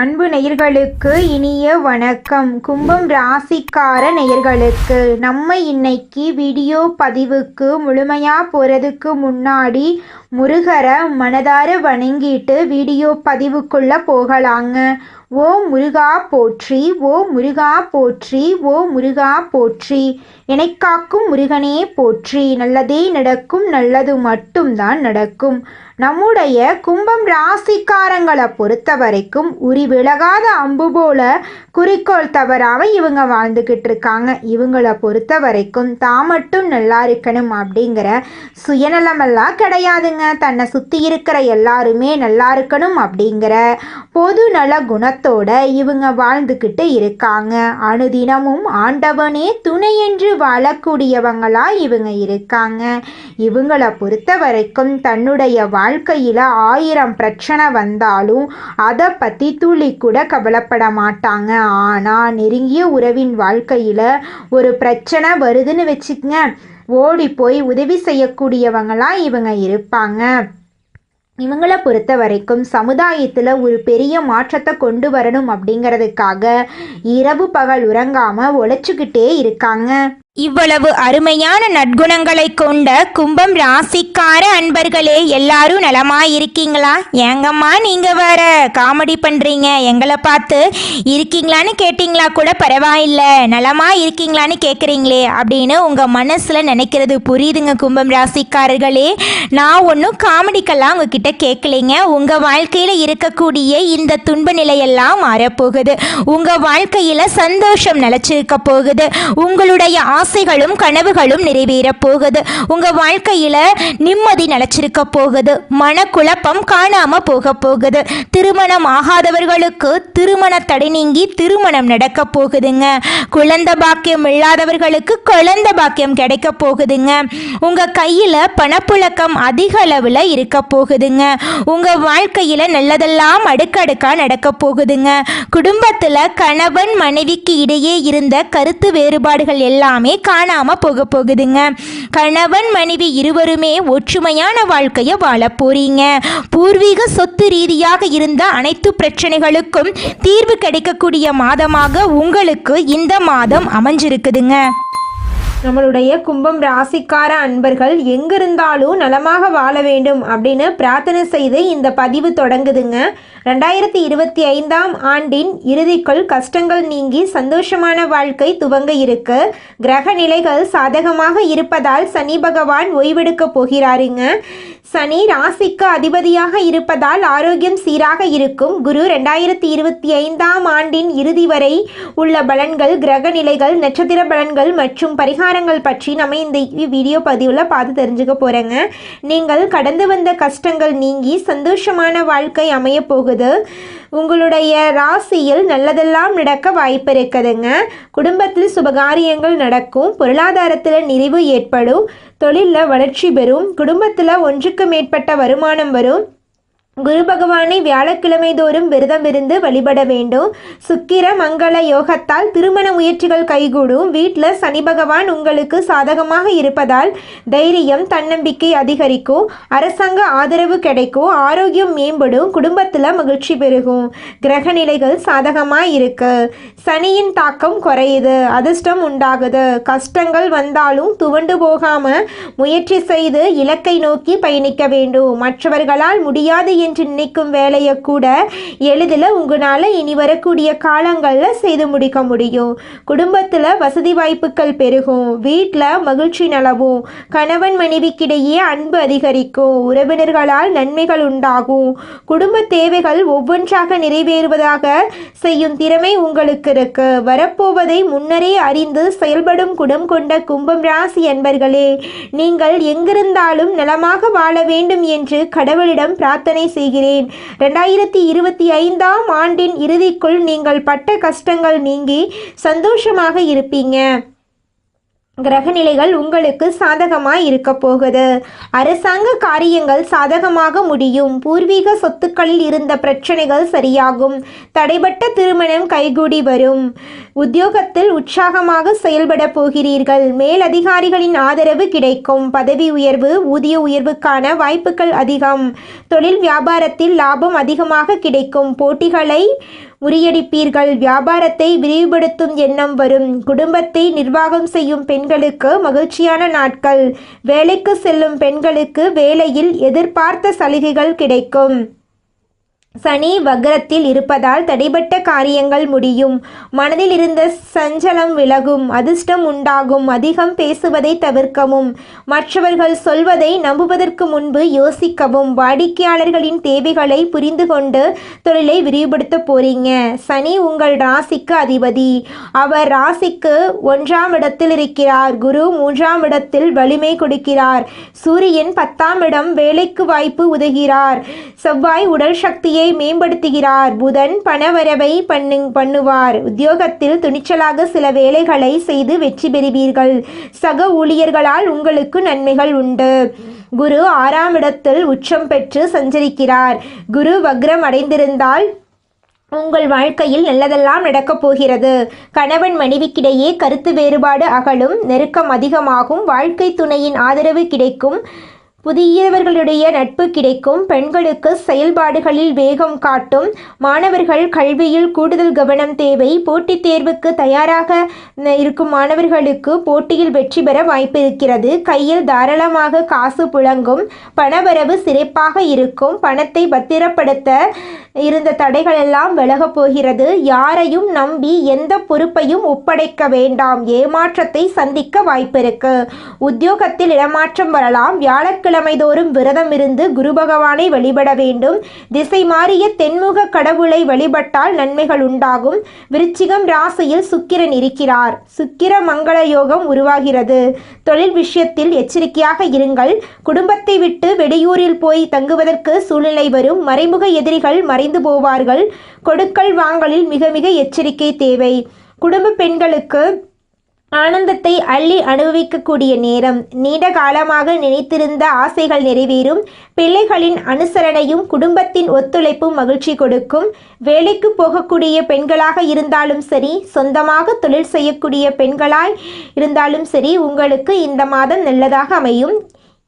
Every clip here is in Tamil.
அன்பு நேயர்களுக்கு இனிய வணக்கம். கும்பம் ராசிக்கார நேயர்களுக்கு நம்ம இன்னைக்கு வீடியோ பதிவுக்கு முழுமையாக போகிறதுக்கு முன்னாடி முருகரை மனதார வணங்கிட்டு வீடியோ பதிவுக்குள்ளே போகலாங்க. ஓ முருகா போற்றி, ஓ முருகா போற்றி, ஓ முருகா போற்றி, எனக்காக்கும் முருகனே போற்றி. நல்லதே நடக்கும், நல்லது மட்டும்தான் நடக்கும். நம்முடைய கும்பம் ராசிக்காரங்களை பொறுத்த வரைக்கும் உரி விலகாத அம்பு போல குறிக்கோள் தவறாம இவங்க வாழ்ந்துக்கிட்டு இருக்காங்க. இவங்களை பொறுத்த வரைக்கும் தான் மட்டும் நல்லா இருக்கணும் அப்படிங்கிற சுயநலமெல்லாம் கிடையாதுங்க. தன்னை சுற்றி இருக்கிற எல்லாருமே நல்லா இருக்கணும் அப்படிங்கிற பொது நல குணத்தோட இவங்க வாழ்ந்துக்கிட்டு இருக்காங்க. அனுதினமும் ஆண்டவனே துணை என்று வாழக்கூடியவங்களா இவங்க இருக்காங்க. இவங்களை பொறுத்த வரைக்கும் தன்னுடைய வாழ்க்கையில் 1000 பிரச்சனை வந்தாலும் அதை பற்றி துளி கூட கவலைப்பட மாட்டாங்க. ஆனால் நெருங்கிய உறவின் வாழ்க்கையில் ஒரு பிரச்சனை வருதுன்னு வச்சுக்கங்க, ஓடி போய் உதவி செய்யக்கூடியவங்களாம் இவங்க இருப்பாங்க. இவங்களை பொறுத்த வரைக்கும் சமுதாயத்தில் ஒரு பெரிய மாற்றத்தை கொண்டு வரணும் அப்படிங்கிறதுக்காக இரவு பகல் உறங்காமல் உழைச்சிக்கிட்டே இருக்காங்க. இவ்வளவு அருமையான நற்குணங்களை கொண்ட கும்பம் ராசிக்கார அன்பர்களே, எல்லாரும் நலமா இருக்கீங்களா? ஏங்கம்மா நீங்க வேற காமெடி பண்றீங்க, எங்களை பார்த்து இருக்கீங்களான்னு கேட்டிங்களா கூட பரவாயில்ல, நலமா இருக்கீங்களான்னு கேட்குறீங்களே அப்படின்னு உங்க மனசுல நினைக்கிறது புரியுதுங்க கும்பம் ராசிக்காரர்களே. நான் ஒன்றும் காமெடிக்கெல்லாம் உங்ககிட்ட கேட்கலைங்க. உங்க வாழ்க்கையில இருக்கக்கூடிய இந்த துன்ப நிலையெல்லாம் மாறப்போகுது. உங்க வாழ்க்கையில சந்தோஷம் நிலைச்சிருக்க போகுது. உங்களுடைய ஆசைகளும் கனவுகளும் நிறைவேற போகுது. உங்க வாழ்க்கையில நிம்மதி நிலைச்சிருக்க போகுது. மனக்குழப்பம் காணாம போக போகுது. திருமணம் ஆகாதவர்களுக்கு திருமண தடை நீங்கி திருமணம் நடக்க போகுதுங்க. குழந்தை பாக்கியம் இல்லாதவர்களுக்கு குழந்தை பாக்கியம் கிடைக்க போகுதுங்க. உங்க கையில பணப்புழக்கம் அதிக அளவுல இருக்க போகுதுங்க. உங்க வாழ்க்கையில நல்லதெல்லாம் அடுக்கடுக்கா நடக்க போகுதுங்க. குடும்பத்துல கணவன் மனைவிக்கு இடையே இருந்த கருத்து வேறுபாடுகள் எல்லாமே காணாம போக போகுதுங்க. கணவன் மனைவி இருவருமே ஒற்றுமையான வாழ்க்கையை வாழ போறீங்க. பூர்வீக சொத்து ரீதியாக இருந்த அனைத்து பிரச்சனைகளுக்கும் தீர்வு கிடைக்கக்கூடிய மாதமாக உங்களுக்கு இந்த மாதம் அமைஞ்சிருக்குதுங்க. நம்மளுடைய கும்பம் ராசிக்கார அன்பர்கள் எங்கிருந்தாலும் நலமாக வாழ வேண்டும் அப்படின்னு பிரார்த்தனை செய்து இந்த பதிவு தொடங்குதுங்க. 2025ஆம் ஆண்டின் இறுதிக்குள் கஷ்டங்கள் நீங்கி சந்தோஷமான வாழ்க்கை துவங்க இருக்கு. கிரக நிலைகள் சாதகமாக இருப்பதால் சனி பகவான் ஓய்வெடுக்க போகிறாருங்க. சனி ராசிக்கு அதிபதியாக இருப்பதால் ஆரோக்கியம் சீராக இருக்கும். குரு 2025ஆம் ஆண்டின் இறுதி வரை உள்ள பலன்கள், கிரக நிலைகள், நட்சத்திர பலன்கள் மற்றும் பரிகாரங்கள் பற்றி நம்ம இந்த வீடியோ பதிவில் பார்த்து தெரிஞ்சுக்க போகிறேங்க. நீங்கள் கடந்து வந்த கஷ்டங்கள் நீங்கி சந்தோஷமான வாழ்க்கை அமைய போகுது. உங்களுடைய ராசியில் நல்லதெல்லாம் நடக்க வாய்ப்பு இருக்குதுங்க. குடும்பத்தில் சுபகாரியங்கள் நடக்கும். பொருளாதாரத்தில் நிறைவு ஏற்படும். தொழிலில் வளர்ச்சி பெறும். குடும்பத்தில் ஒன்றுக்கு மேற்பட்ட வருமானம் வரும். குரு பகவானை வியாழக்கிழமை தோறும் விரதம் இருந்து வழிபட வேண்டும். சுக்கிர மங்கள யோகத்தால் திருமண முயற்சிகள் கைகூடும். வீட்டில் சனி பகவான் உங்களுக்கு சாதகமாக இருப்பதால் தைரியம், தன்னம்பிக்கை அதிகரிக்கும். அரசாங்க ஆதரவு கிடைக்கும். ஆரோக்கியம் மேம்படும். குடும்பத்தில் மகிழ்ச்சி பெருகும். கிரக நிலைகள் சாதகமாக இருக்கு. சனியின் தாக்கம் குறையுது. அதிர்ஷ்டம் உண்டாகுது. கஷ்டங்கள் வந்தாலும் துவண்டு போகாம முயற்சி செய்து இலக்கை நோக்கி பயணிக்க வேண்டும். மற்றவர்களால் முடியாது என்று நினைக்கும் வேலையை கூட எளிதில் உங்களால் இனி வரக்கூடிய காலங்களில் செய்து முடிக்க முடியும். குடும்பத்தில் வசதி வாய்ப்புகள் பெருகும். வீட்டில் மகிழ்ச்சி நிலவும். கணவன் மனைவிக்கிடையே அன்பு அதிகரிக்கும். உறவினர்களால் நன்மைகள் உண்டாகும். குடும்ப தேவைகள் ஒவ்வொன்றாக நிறைவேறுவதாக செய்யும் திறமை உங்களுக்கு இருக்கு. வரப்போவதை முன்னரே அறிந்து செயல்படும் குணம் கொண்ட கும்பம் ராசி என்பர்களே, நீங்கள் எங்கிருந்தாலும் நலமாக வாழ வேண்டும் என்று கடவுளிடம் பிரார்த்தனை செய்கிறேன். 2025ஆம் ஆண்டின் இறுதிக்குள் நீங்கள் பட்ட கஷ்டங்கள் நீங்கி சந்தோஷமாக இருப்பீங்க. கிரகநிலைகள் உங்களுக்கு சாதகமாய் இருக்க போகுது. அரசாங்க காரியங்கள் சாதகமாக முடியும். பூர்வீக சொத்துக்களில் இருந்த பிரச்சனைகள் சரியாகும். தடைபட்ட திருமணம் கைகூடி வரும். உத்தியோகத்தில் உற்சாகமாக செயல்பட போகிறீர்கள். மேலதிகாரிகளின் ஆதரவு கிடைக்கும். பதவி உயர்வு, ஊதிய உயர்வுக்கான வாய்ப்புகள் அதிகம். தொழில் வியாபாரத்தில் லாபம் அதிகமாக கிடைக்கும். போட்டிகளை முறியடிப்பீர்கள். வியாபாரத்தை விரிவுபடுத்தும் எண்ணம் வரும். குடும்பத்தை நிர்வாகம் செய்யும் பெண்களுக்கு மகிழ்ச்சியான நாட்கள். வேலைக்கு செல்லும் பெண்களுக்கு வேலையில் எதிர்பார்த்த சலுகைகள் கிடைக்கும். சனி வக்ரத்தில் இருப்பதால் தடைபட்ட காரியங்கள் முடியும். மனதில் இருந்த சஞ்சலம் விலகும். அதிர்ஷ்டம் உண்டாகும். அதிகம் பேசுவதை தவிர்க்கவும். மற்றவர்கள் சொல்வதை நம்புவதற்கு முன்பு யோசிக்கவும். வாடிக்கையாளர்களின் தேவைகளை புரிந்து கொண்டு தொழிலை விரிவுபடுத்த போறீங்க. சனி உங்கள் ராசிக்கு அதிபதி. அவர் ராசிக்கு 1ஆம் இடத்தில் இருக்கிறார். குரு 3ஆம் இடத்தில் வலிமை கொடுக்கிறார். சூரியன் 10ஆம் இடம் வேலைக்கு வாய்ப்பு உதவுகிறார். செவ்வாய் உடல் சக்தியை மேம்படுத்துகிறார். புதன் பணவரவை பண்ணுவார். உத்தியோகத்தில் துணிச்சலாக சில வேலைகளை செய்து வெற்றி பெறுவீர்கள். சக ஊழியர்களால் உங்களுக்கு நன்மைகள் உண்டு. குரு 6ஆம் இடத்தில் உச்சம் பெற்று சஞ்சரிக்கிறார். குரு வக்ரம் அடைந்திருந்தால் உங்கள் வாழ்க்கையில் நல்லதெல்லாம் நடக்கப் போகிறது. கணவன் மனைவிக்கிடையே கருத்து வேறுபாடு அகலும். நெருக்கம் அதிகமாகும். வாழ்க்கை துணையின் ஆதரவு கிடைக்கும். புதியவர்களுடைய நட்பு கிடைக்கும். பெண்களுக்கு செயல்பாடுகளில் வேகம் காட்டும். மாணவர்கள் கல்வியில் கூடுதல் கவனம் தேவை. போட்டித் தேர்வுக்கு தயாராக இருக்கும் மாணவர்களுக்கு போட்டியில் வெற்றி பெற வாய்ப்பு இருக்கிறது. கையில் தாராளமாக காசு புழங்கும். பணவரவு சிறப்பாக இருக்கும். பணத்தை பத்திரப்படுத்த இருந்த தடைகள் எல்லாம் விலகப் போகிறது. யாரையும் நம்பி எந்த பொறுப்பையும் ஒப்படைக்க வேண்டாம். ஏமாற்றத்தை சந்திக்க வாய்ப்பிருக்கு. உத்தியோகத்தில் இடமாற்றம் வரலாம். வியாழக்கிழமை தோறும் விரதம் இருந்து குரு பகவானை வழிபட வேண்டும். திசை மாறிய தென்முக கடவுளை வழிபட்டால் நன்மைகள் உண்டாகும். விருச்சிகம் ராசியில் சுக்கிரன் இருக்கிறார். சுக்கிர மங்கள யோகம் உருவாகிறது. தொழில் விஷயத்தில் எச்சரிக்கையாக இருங்கள். குடும்பத்தை விட்டு வெளியூரில் போய் தங்குவதற்கு சூழ்நிலை வரும். மறைமுக எதிரிகள் மறைந்து போவார்கள். கொடுக்கல் வாங்கலில் மிக மிக எச்சரிக்கை தேவை. குடும்ப பெண்களுக்கு ஆனந்தத்தை அள்ளி அனுபவிக்கக்கூடிய நேரம். நீண்ட காலமாக நினைத்திருந்த ஆசைகள் நிறைவேறும். பிள்ளைகளின் அனுசரணையும் குடும்பத்தின் ஒத்துழைப்பும் மகிழ்ச்சி கொடுக்கும். வேலைக்கு போகக்கூடிய பெண்களாக இருந்தாலும் சரி, சொந்தமாக தொழில் செய்யக்கூடிய பெண்களாய் இருந்தாலும் சரி, உங்களுக்கு இந்த மாதம் நல்லதாக அமையும்.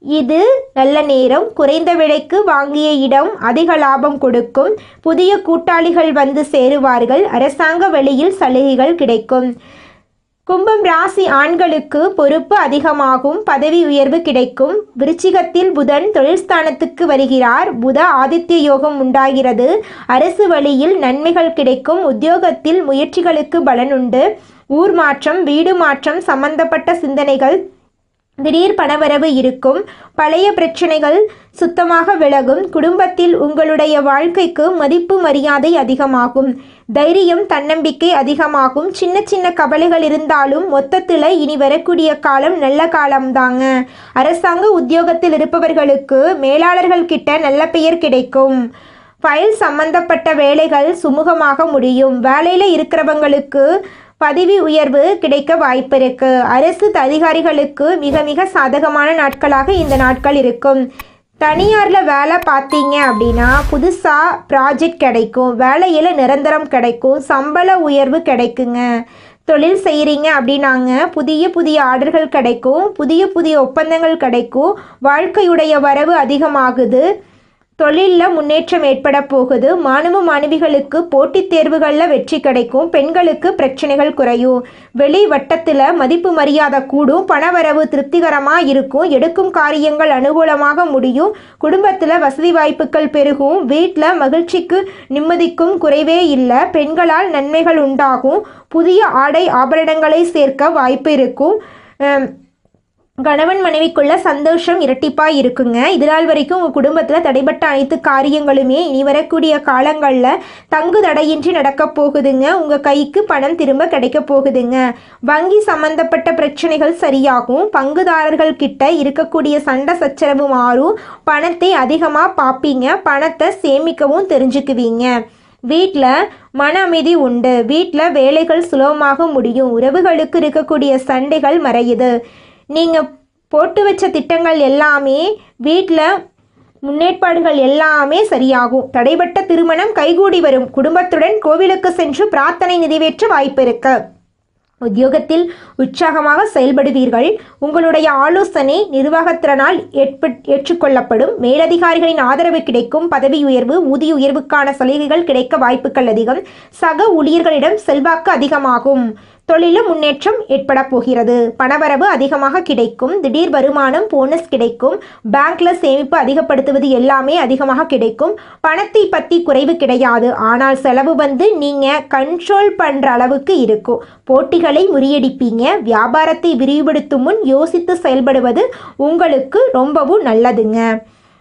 இது நல்ல நேரம். குறைந்த விலைக்கு வாங்கிய இடம் அதிக லாபம் கொடுக்கும். புதிய கூட்டாளிகள் வந்து சேருவார்கள். அரசாங்க வழியில் சலுகைகள் கிடைக்கும். கும்பம் ராசி ஆண்களுக்கு பொறுப்பு அதிகமாகும். பதவி உயர்வு கிடைக்கும். விருச்சிகத்தில் புதன் தொழில் ஸ்தானத்துக்கு வருகிறார். புத ஆதித்ய யோகம் உண்டாகிறது. அரசு வழியில் நன்மைகள் கிடைக்கும். உத்தியோகத்தில் முயற்சிகளுக்கு பலனுண்டு. ஊர் மாற்றம், வீடு மாற்றம் சம்பந்தப்பட்ட சிந்தனைகள், திடீர் பணவரவு இருக்கும். பழைய பிரச்சனைகள் சுத்தமாக விலகும். குடும்பத்தில் உங்களுடைய வாழ்க்கைக்கு மதிப்பு மரியாதை அதிகமாகும். தைரியம் தன்னம்பிக்கை அதிகமாகும். சின்ன சின்ன கவலைகள் இருந்தாலும் மொத்தத்தில் இனி வரக்கூடிய காலம் நல்ல காலம்தாங்க. அரசாங்க உத்தியோகத்தில் இருப்பவர்களுக்கு மேலாளர்கள் கிட்ட நல்ல பெயர் கிடைக்கும். ஃபைல் சம்பந்தப்பட்ட வேலைகள் சுமூகமாக முடியும். வேலையில் இருக்கிறவங்களுக்கு பதவி உயர்வு கிடைக்க வாய்ப்பு இருக்கு. அரசு அதிகாரிகளுக்கு மிக மிக சாதகமான நாட்களாக இந்த நாட்கள் இருக்கும். தனியாரில் வேலை பார்த்தீங்க அப்படின்னா புதுசாக ப்ராஜெக்ட் கிடைக்கும். வேலையில் நிரந்தரம் கிடைக்கும். சம்பள உயர்வு கிடைக்குங்க. தொழில் செய்கிறீங்க அப்படின்னாங்க புதிய புதிய ஆர்டர்கள் கிடைக்கும். புதிய புதிய ஒப்பந்தங்கள் கிடைக்கும். வாழ்க்கையுடைய வரவு அதிகமாகுது. தொழிலில் முன்னேற்றம் ஏற்பட போகுது. மாணவ மாணவிகளுக்கு போட்டித் தேர்வுகளில் வெற்றி கிடைக்கும். பெண்களுக்கு பிரச்சனைகள் குறையும். வெளி வட்டத்தில் மதிப்பு மரியாதை கூடும். பணவரவு திருப்திகரமாக இருக்கும். எடுக்கும் காரியங்கள் அனுகூலமாக முடியும். குடும்பத்தில் வசதி வாய்ப்புகள் பெருகும். வீட்டில் மகிழ்ச்சிக்கு நிம்மதிக்கும் குறைவே இல்லை. பெண்களால் நன்மைகள் உண்டாகும். புதிய ஆடை ஆபரணங்களை சேர்க்க வாய்ப்பு இருக்கும். கணவன் மனைவிக்குள்ள சந்தோஷம் இரட்டிப்பாக இருக்குங்க. இதனால் வரைக்கும் உங்கள் குடும்பத்தில் தடைபட்ட அனைத்து காரியங்களுமே இனி வரக்கூடிய காலங்களில் தங்கு தடையின்றி நடக்க போகுதுங்க. உங்கள் கைக்கு பணம் திரும்ப கிடைக்க போகுதுங்க. வங்கி சம்பந்தப்பட்ட பிரச்சனைகள் சரியாகும். பங்குதாரர்கள் கிட்ட இருக்கக்கூடிய சண்டை சச்சரவு மாறும். பணத்தை அதிகமாக பார்ப்பீங்க. பணத்தை சேமிக்கவும் தெரிஞ்சுக்குவீங்க. வீட்டில் மன அமைதி உண்டு. வீட்டில் வேலைகள் சுலபமாக முடியும். உறவுகளுக்கு இருக்கக்கூடிய சண்டைகள் மறையுது. நீங்கள் போட்டு வச்ச திட்டங்கள் எல்லாமே வீட்டில் முன்னேற்பாடுகள் எல்லாமே சரியாகும். தடைபட்ட திருமணம் கைகூடி வரும். குடும்பத்துடன் கோவிலுக்கு சென்று பிரார்த்தனை நிறைவேற்ற வாய்ப்பு இருக்கு. உத்தியோகத்தில் உற்சாகமாக செயல்படுவீர்கள். உங்களுடைய ஆலோசனை நிர்வாகத்திறனால் ஏற்றுக்கொள்ளப்படும். மேலதிகாரிகளின் ஆதரவு கிடைக்கும். பதவி உயர்வு, ஊதிய உயர்வுக்கான சலுகைகள் கிடைக்க வாய்ப்புகள் அதிகம். சக ஊழியர்களிடம் செல்வாக்கு அதிகமாகும். தொழிலில் முன்னேற்றம் ஏற்பட போகிறது. பணவரவு அதிகமாக கிடைக்கும். திடீர் வருமானம், போனஸ் கிடைக்கும். பேங்க்ல சேமிப்பு அதிகப்படுத்துவது எல்லாமே அதிகமாக கிடைக்கும். பணத்தை பற்றி குறைவு கிடையாது. ஆனால் செலவு நீங்க கண்ட்ரோல் பண்ற அளவுக்கு இருக்கும். போட்டிகளை முறியடிப்பீங்க. வியாபாரத்தை விரிவுபடுத்தும் முன் யோசித்து செயல்படுவது உங்களுக்கு ரொம்பவும் நல்லதுங்க.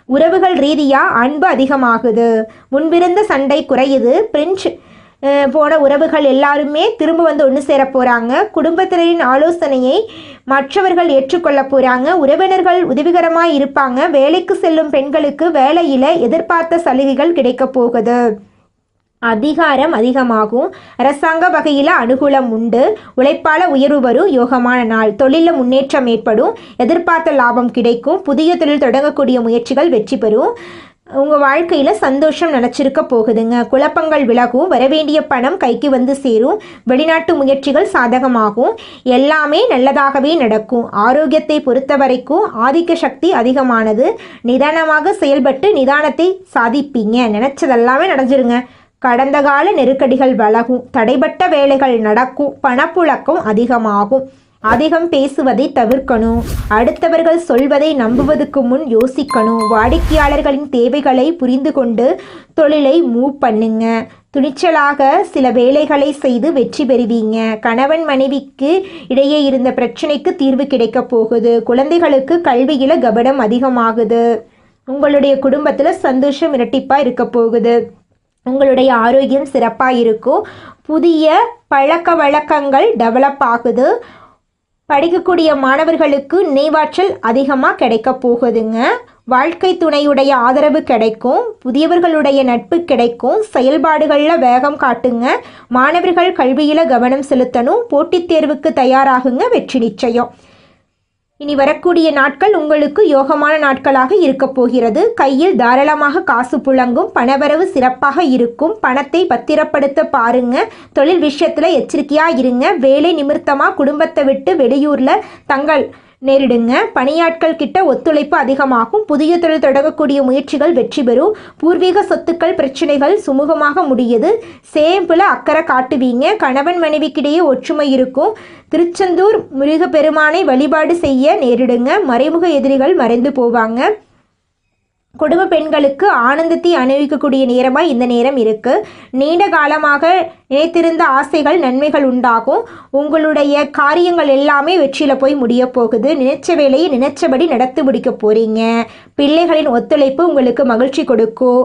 உறவுகள் ரீதியா அன்பு அதிகமாகுது. முன்பிருந்த சண்டை குறையுது. பிரிஞ்சு போன உறவுகள் எல்லாருமே திரும்ப ஒன்று சேர போகிறாங்க. குடும்பத்தினரின் ஆலோசனையை மற்றவர்கள் ஏற்றுக்கொள்ள போகிறாங்க. உறவினர்கள் உதவிகரமாக இருப்பாங்க. வேலைக்கு செல்லும் பெண்களுக்கு வேலையில் எதிர்பார்த்த சலுகைகள் கிடைக்க போகுது. அதிகாரம் அதிகமாகும். அரசாங்க வகையில் அனுகூலம் உண்டு. உழைப்பால உயர்வு வரும். யோகமான நாள். தொழிலில் முன்னேற்றம் ஏற்படும். எதிர்பார்த்த லாபம் கிடைக்கும். புதிய தொழில் தொடங்கக்கூடிய முயற்சிகள் வெற்றி பெறும். உங்கள் வாழ்க்கையில் சந்தோஷம் நினச்சிருக்க போகுதுங்க. குழப்பங்கள் விலகும். வரவேண்டிய பணம் கைக்கு வந்து சேரும். வெளிநாட்டு முயற்சிகள் சாதகமாகும். எல்லாமே நல்லதாகவே நடக்கும். ஆரோக்கியத்தை பொறுத்த வரைக்கும் ஆதிக்க சக்தி அதிகமானது. நிதானமாக செயல்பட்டு நிதானத்தை சாதிப்பீங்க. நினச்சதெல்லாமே நடந்துருங்க. கடந்த கால நெருக்கடிகள் விலகும். தடைபட்ட வேலைகள் நடக்கும். பணப்புழக்கம் அதிகமாகும். அதிகம் பேசுவதை தவிர்க்கணும். அடுத்தவர்கள் சொல்வதை நம்புவதற்கு முன் யோசிக்கணும். வாடிக்கையாளர்களின் தேவைகளை புரிந்து கொண்டு தொழிலை மூவ் பண்ணுங்க. துணிச்சலாக சில வேலைகளை செய்து வெற்றி பெறுவீங்க. கணவன் மனைவிக்கு இடையே இருந்த பிரச்சனைக்கு தீர்வு கிடைக்க போகுது. குழந்தைகளுக்கு கல்வியில் கவனம் அதிகமாகுது. உங்களுடைய குடும்பத்தில் சந்தோஷம் இரட்டிப்பாக இருக்க போகுது. உங்களுடைய ஆரோக்கியம் சிறப்பாக இருக்கும். புதிய பழக்க வழக்கங்கள் டெவலப் ஆகுது. படிக்கக்கூடிய மாணவர்களுக்கு நினைவாற்றல் அதிகமாக கிடைக்க போகுதுங்க. வாழ்க்கை துணையுடைய ஆதரவு கிடைக்கும். புதியவர்களுடைய நட்பு கிடைக்கும். செயல்பாடுகளில் வேகம் காட்டுங்க. மாணவர்கள் கல்வியில் கவனம் செலுத்தணும். போட்டித் தேர்வுக்கு தயாராகுங்க. வெற்றி நிச்சயம். இனி வரக்கூடிய நாட்கள் உங்களுக்கு யோகமான நாட்களாக இருக்க போகிறது. கையில் தாராளமாக காசு புழங்கும். பணவரவு சிறப்பாக இருக்கும். பணத்தை பத்திரப்படுத்த பாருங்க. தொழில் விஷயத்தில் எச்சரிக்கையாக இருங்க. வேலை நிமித்தமாக குடும்பத்தை விட்டு வெளியூரில் தங்கள் நேரிடுங்க. பணியாட்கள் கிட்ட ஒத்துழைப்பு அதிகமாகும். புதிய தொழில் தொடங்கக்கூடிய முயற்சிகள் வெற்றி பெறும். பூர்வீக சொத்துக்கள் பிரச்சனைகள் சுமூகமாக முடியுது. சேம்பில் அக்கறை காட்டுவீங்க. கணவன் மனைவிக்கிடையே ஒற்றுமை இருக்கும். திருச்செந்தூர் முருகப்பெருமானை வழிபாடு செய்ய நேரிடுங்க. மறைமுக எதிரிகள் மறைந்து போவாங்க. குடும்ப பெண்களுக்கு ஆனந்தத்தை அனுபவிக்கக்கூடிய நேரமாக இந்த நேரம் இருக்குது. நீண்ட காலமாக நினைத்திருந்த ஆசைகள் நன்மைகள் உண்டாகும். உங்களுடைய காரியங்கள் எல்லாமே வெற்றியில் போய் முடிய போகுது. நினைச்ச வேலையை நினைச்சபடி நடத்தி முடிக்க போகிறீங்க. பிள்ளைகளின் ஒத்துழைப்பு உங்களுக்கு மகிழ்ச்சி கொடுக்கும்.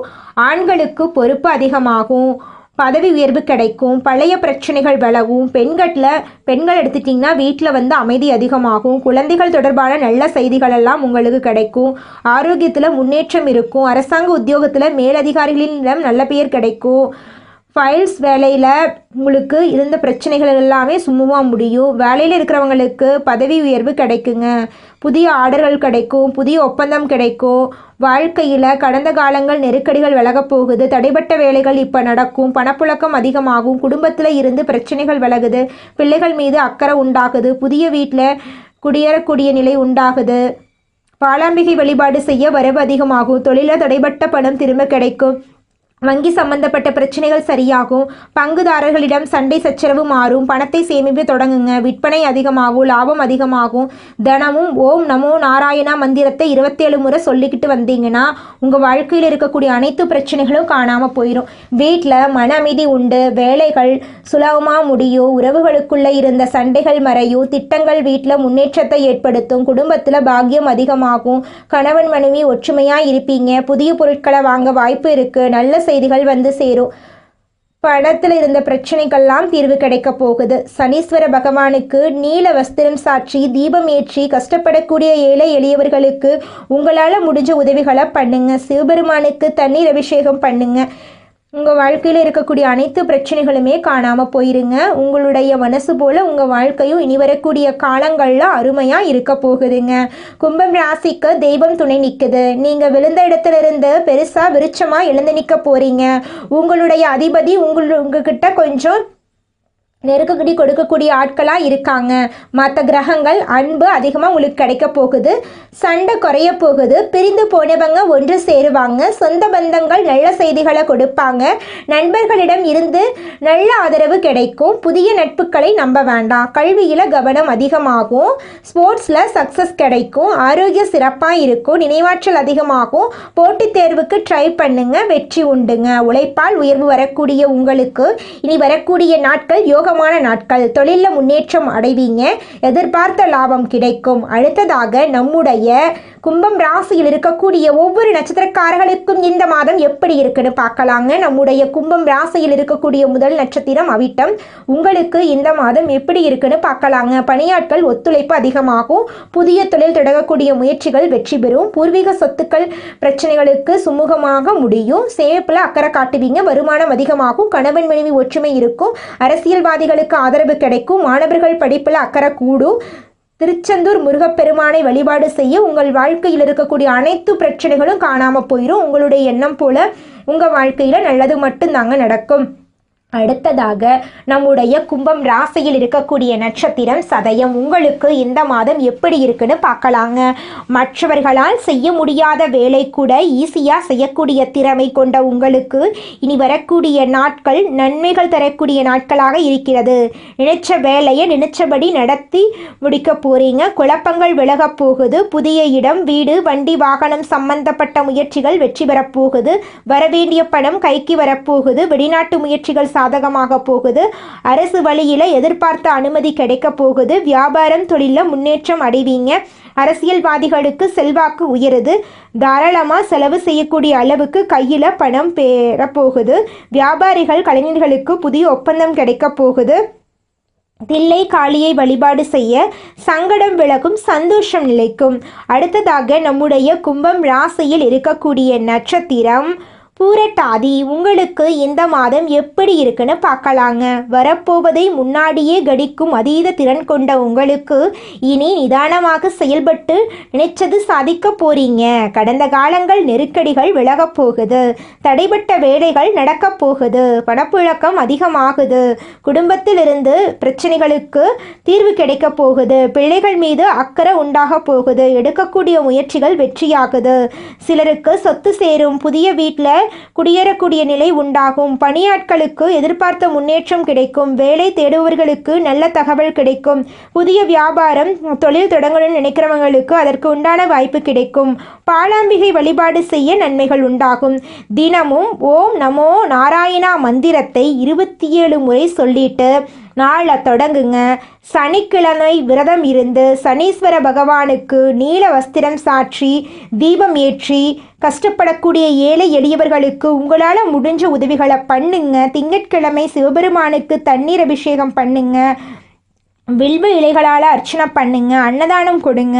ஆண்களுக்கு பொறுப்பு அதிகமாகும். பதவி உயர்வு கிடைக்கும். பழைய பிரச்சனைகள் விலகும். பெண்கள் எடுத்துட்டிங்கன்னா வீட்டில் அமைதி அதிகமாகும். குழந்தைகள் தொடர்பான நல்ல செய்திகள் எல்லாம் உங்களுக்கு கிடைக்கும். ஆரோக்கியத்தில் முன்னேற்றம் இருக்கும். அரசாங்க உத்தியோகத்தில் மேலதிகாரிகளிடம் நல்ல பெயர் கிடைக்கும். ஃபைல்ஸ் வேலையில் உங்களுக்கு இருந்த பிரச்சனைகள் எல்லாமே சுமூகமாக முடியும். வேலையில் இருக்கிறவங்களுக்கு பதவி உயர்வு கிடைக்குங்க. புதிய ஆர்டர்கள் கிடைக்கும். புதிய ஒப்பந்தம் கிடைக்கும். வாழ்க்கையில் கடந்த காலங்கள் நெருக்கடிகள் விலகப் போகுது. தடைப்பட்ட வேலைகள் இப்போ நடக்கும். பணப்புழக்கம் அதிகமாகும். குடும்பத்தில் இருந்து பிரச்சனைகள் விலகுது. பிள்ளைகள் மீது அக்கறை உண்டாகுது. புதிய வீட்டில் குடியேறக்கூடிய நிலை உண்டாகுது. பாலாம்பிகை வழிபாடு செய்ய வரவு அதிகமாகும். தொழிலில் தடைப்பட்ட பணம் திரும்ப கிடைக்கும். வங்கி சம்பந்தப்பட்ட பிரச்சனைகள் சரியாகும். பங்குதாரர்களிடம் சண்டை சச்சரவு மாறும். பணத்தை சேமிப்பு தொடங்குங்க. விற்பனை அதிகமாகும். லாபம் அதிகமாகும். தினமும் ஓம் நமோ நாராயணா மந்திரத்தை 27 முறை சொல்லிக்கிட்டு வந்தீங்கன்னா உங்கள் வாழ்க்கையில் இருக்கக்கூடிய அனைத்து பிரச்சனைகளும் காணாமல் போயிடும். வீட்டில் மன அமைதி உண்டு. வேலைகள் சுலபமாக முடியும். உறவுகளுக்குள்ளே இருந்த சண்டைகள் மறையும். திட்டங்கள் வீட்டில் முன்னேற்றத்தை ஏற்படுத்தும். குடும்பத்தில் பாக்கியம் அதிகமாகும். கணவன் மனைவி ஒற்றுமையாக இருப்பீங்க. புதிய பொருட்களை வாங்க வாய்ப்பு இருக்குது. நல்ல செய்திகள் வந்து சேரும். பணத்தில் இருந்த பிரச்சனைகள்லாம் தீர்வு கிடைக்க போகுது. சனீஸ்வர பகவானுக்கு நீல வஸ்திரம் சாற்றி தீபம் ஏற்றி கஷ்டப்படக்கூடிய ஏழை எளியவர்களுக்கு உங்களால் முடிஞ்ச உதவிகளை பண்ணுங்க. சிவபெருமானுக்கு தண்ணீர் அபிஷேகம் பண்ணுங்க. உங்கள் வாழ்க்கையில் இருக்கக்கூடிய அனைத்து பிரச்சனைகளுமே காணாமல் போயிருங்க. உங்களுடைய மனசு போல் உங்கள் வாழ்க்கையும் இனி வரக்கூடிய காலங்களில் அருமையாக இருக்க போகுதுங்க. கும்பம் ராசிக்கு தெய்வம் துணை நிற்குது. நீங்கள் விழுந்த இடத்துல இருந்து பெருசாக விருட்சமாக எழுந்து நிற்க போகிறீங்க. உங்களுடைய அதிபதி உங்ககிட்ட கொஞ்சம் நெருக்கடி கொடுக்கக்கூடிய ஆட்களாக இருக்காங்க. மற்ற கிரகங்கள் அன்பு அதிகமாக உங்களுக்கு கிடைக்க போகுது. சண்டை குறைய போகுது. பிரிந்து போனவங்க ஒன்று சேருவாங்க. சொந்த பந்தங்கள் நல்ல செய்திகளை கொடுப்பாங்க. நண்பர்களிடம் இருந்து நல்ல ஆதரவு கிடைக்கும். புதிய நட்புகளை நம்ப வேண்டாம். கல்வியில் கவனம் அதிகமாகும். ஸ்போர்ட்ஸில் சக்ஸஸ் கிடைக்கும். ஆரோக்கியம் சிறப்பாக இருக்கும். நினைவாற்றல் அதிகமாகும். போட்டித் தேர்வுக்கு ட்ரை பண்ணுங்க, வெற்றி உண்டுங்க. உழைப்பால் உயர்வு வரக்கூடிய உங்களுக்கு இனி வரக்கூடிய நாட்கள் யோக நாட்கள். தொழிலில் முன்னேற்றம் அடைவீங்க. எதிர்பார்த்த லாபம் கிடைக்கும். அடுத்ததாக நம்முடைய கும்பம் ராசியில் இருக்கக்கூடிய ஒவ்வொரு நட்சத்திரக்காரர்களுக்கும் இந்த மாதம் எப்படி இருக்குன்னு பார்க்கலாங்க. நம்முடைய கும்பம் ராசியில் இருக்கக்கூடிய முதல் நட்சத்திரம் அவிட்டம். உங்களுக்கு இந்த மாதம் எப்படி இருக்குன்னு பார்க்கலாங்க. பணியாட்கள் ஒத்துழைப்பு அதிகமாகும். புதிய தொழில் தொடங்கக்கூடிய முயற்சிகள் வெற்றி பெறும். பூர்வீக சொத்துக்கள் பிரச்சனைகளுக்கு சுமூகமாக முடியும். சேமிப்பில் அக்கறை காட்டுவீங்க. வருமானம் அதிகமாகும். கணவன் மனைவி ஒற்றுமை இருக்கும். அரசியல்வாதிகளுக்கு ஆதரவு கிடைக்கும். மாணவர்கள் படிப்பில் அக்கறை கூடும். திருச்செந்தூர் முருகப்பெருமானை வழிபாடு செய்ய உங்கள் வாழ்க்கையில் இருக்கக்கூடிய அனைத்து பிரச்சனைகளும் காணாமல் போயிடும். உங்களுடைய எண்ணம் போல உங்கள் வாழ்க்கையில் நல்லது மட்டும்தாங்க நடக்கும். அடுத்ததாக நம்முடைய கும்பம் ராசியில் இருக்கக்கூடிய நட்சத்திரம் சதயம். உங்களுக்கு இந்த மாதம் எப்படி இருக்குன்னு பார்க்கலாங்க. மற்றவர்களால் செய்ய முடியாத வேலை கூட ஈஸியாக செய்யக்கூடிய திறமை கொண்ட உங்களுக்கு இனி வரக்கூடிய நாட்கள் நன்மைகள் தரக்கூடிய நாட்களாக இருக்கிறது. நினைச்ச வேலையை நினைச்சபடி நடத்தி முடிக்க போறீங்க. குழப்பங்கள் விலக போகுது. புதிய இடம், வீடு, வண்டி, வாகனம் சம்பந்தப்பட்ட முயற்சிகள் வெற்றி பெறப்போகுது. வரவேண்டிய பணம் கைக்கு வரப்போகுது. வெளிநாட்டு முயற்சிகள் சாதகமாக போகுது. அரசு வழியில் எதிர்பார்த்த அனுமதி கிடைக்க போகுது. வியாபாரம், தொழிலில் முன்னேற்றம் அடைவீங்க. அரசியல்வாதிகளுக்கு செல்வாக்கு உயருது. தாராளமாக செலவு செய்யக்கூடிய அளவுக்கு கையில் பணம் பெறப்போகுது. வியாபாரிகள், கலைஞர்களுக்கு புதிய ஒப்பந்தம் கிடைக்க போகுது. தில்லை காளியை வழிபாடு செய்ய சங்கடம் விலகும், சந்தோஷம் நிலைக்கும். அடுத்ததாக நம்முடைய கும்பம் ராசியில் இருக்கக்கூடிய நட்சத்திரம் பூரட்டாதி. உங்களுக்கு இந்த மாதம் எப்படி இருக்குன்னு பார்க்கலாங்க. வரப்போவதை முன்னாடியே கணிக்கும் அதீத திறன் கொண்ட உங்களுக்கு இனி நிதானமாக செயல்பட்டு நினைச்சது சாதிக்க போறீங்க. கடந்த காலங்கள் நெருக்கடிகள் விலகப் போகுது. தடைபட்ட வேலைகள் நடக்கப் போகுது. பணப்புழக்கம் அதிகமாகுது. குடும்பத்திலிருந்து பிரச்சனைகளுக்கு தீர்வு கிடைக்க போகுது. பிள்ளைகள் மீது அக்கறை உண்டாக போகுது. எடுக்கக்கூடிய முயற்சிகள் வெற்றியாகுது. சிலருக்கு சொத்து சேரும். புதிய வீட்டில் குடியேறக்கூடிய நிலை உண்டாகும். பணியாட்களுக்கு எதிர்பார்த்த முன்னேற்றம் கிடைக்கும். வேலை தேடுபவர்களுக்கு நல்ல தகவல் கிடைக்கும். புதிய வியாபாரம், தொழில் தொடங்கணும்னு நினைக்கிறவங்களுக்கு அதற்கு உண்டான வாய்ப்பு கிடைக்கும். பாலாம்பிகை வழிபாடு செய்ய நன்மைகள் உண்டாகும். தினமும் ஓம் நமோ நாராயணா மந்திரத்தை 27 முறை சொல்லிட்டு நாளை தொடங்குங்க. சனிக்கிழமை விரதம் இருந்து சனீஸ்வர பகவானுக்கு நீல வஸ்திரம் சாற்றி தீபம் ஏற்றி கஷ்டப்படக்கூடிய ஏழை எளியவர்களுக்கு உங்களால் முடிஞ்ச உதவிகளை பண்ணுங்க. திங்கட்கிழமை சிவபெருமானுக்கு தண்ணீர் அபிஷேகம் பண்ணுங்க. வில்வ இலைகளால் அர்ச்சனை பண்ணுங்க. அன்னதானம் கொடுங்க.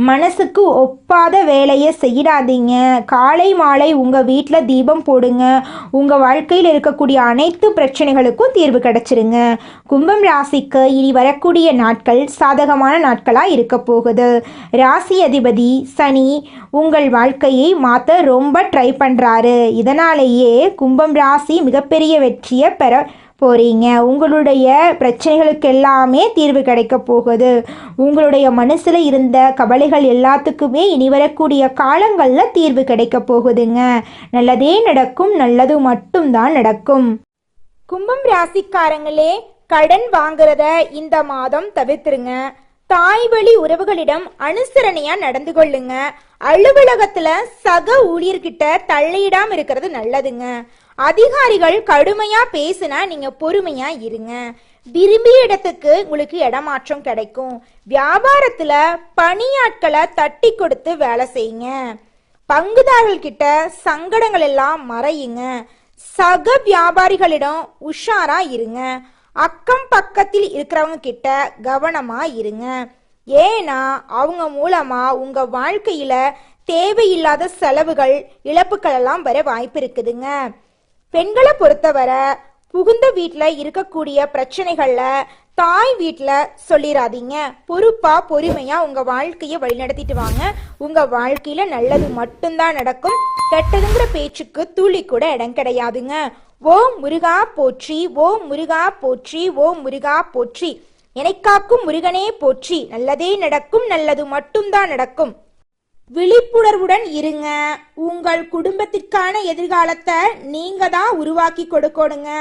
மனசுக்கு ஒப்பாத வேலையை செய்யாதீங்க. காலை மாலை உங்கள் வீட்டில் தீபம் போடுங்க. உங்கள் வாழ்க்கையில் இருக்கக்கூடிய அனைத்து பிரச்சனைகளுக்கும் தீர்வு கிடைச்சிருங்க. கும்பம் ராசிக்கு இனி வரக்கூடிய நாட்கள் சாதகமான நாட்களாக இருக்க போகுது. ராசி அதிபதி சனி உங்கள் வாழ்க்கையை மாற்ற ரொம்ப ட்ரை பண்ணுறாரு. இதனாலேயே கும்பம் ராசி மிகப்பெரிய வெற்றியை பெற போறீங்க. உங்களுடைய பிரச்சனைகளுக்கு எல்லாமே தீர்வு கிடைக்க போகுது. உங்களுடைய மனசில் இருந்த கவலைகள் எல்லாத்துக்குமே இனி வரக்கூடிய காலங்களில் தீர்வு கிடைக்க போகுதுங்க. நல்லதே நடக்கும். நல்லது மட்டும்தான் நடக்கும். கும்பம் ராசிக்காரங்களே, கடன் வாங்குறத இந்த மாதம் தவிர்த்துருங்க. தாய் வழி உறவுகளிடம் அனுசரணையா நடந்து கொள்ளுங்க. அலுவலகத்துல சக ஊழியர்கிட்ட தள்ளிடாம இருக்கிறது நல்லதுங்க. அதிகாரிகள் கடுமையா பேசினா நீங்க பொறுமையா இருங்க. விரும்பிய இடத்துக்கு உங்களுக்கு இடமாற்றம் கிடைக்கும். வியாபாரத்துல பணியாட்களை தட்டி கொடுத்து வேலை செய்யுங்க. பங்குதாரர்கள் கிட்ட சங்கடங்கள் எல்லாம் மறையுங்க. சக வியாபாரிகளிடம் உஷாரா இருங்க. அக்கம் பக்கத்தில் இருக்கிறவங்க கிட்ட கவனமா இருங்க. ஏன்னா அவங்க மூலமா உங்க வாழ்க்கையில தேவையில்லாத செலவுகள், இழப்புகள் எல்லாம் வர வாய்ப்பு இருக்குதுங்க. பெண்களை பொறுத்தவரை புகுந்த வீட்டுல இருக்கக்கூடிய பிரச்சனைகள்ல தாய் வீட்டுல சொல்லிடாதீங்க. பொறுப்பா பொறுமையா உங்க வாழ்க்கைய வழிநடத்திட்டு வாங்க. உங்க வாழ்க்கையில நல்லது மட்டும்தான் நடக்கும். கெட்டதுங்கிற பேச்சுக்கு துளி கூட இடம் கிடையாதுங்க. ஓம் முருகா போற்றி, ஓம் முருகா போற்றி, ஓம் முருகா போற்றி. எனக்காக்கும் முருகனே போற்றி. நல்லதே நடக்கும், நல்லது மட்டும்தான் நடக்கும். விழிப்புணர்வுடன் இருங்க. உங்கள் குடும்பத்திற்கான எதிர்காலத்தை நீங்க தான் உருவாக்கி கொடுக்கணுங்க.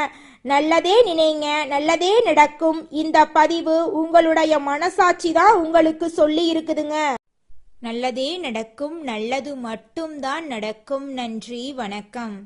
நல்லதே நினைங்க, நல்லதே நடக்கும். இந்த பதிவு உங்களுடைய மனசாட்சி தான் உங்களுக்கு சொல்லி இருக்குதுங்க. நல்லதே நடக்கும், நல்லது மட்டும்தான் நடக்கும். நன்றி, வணக்கம்.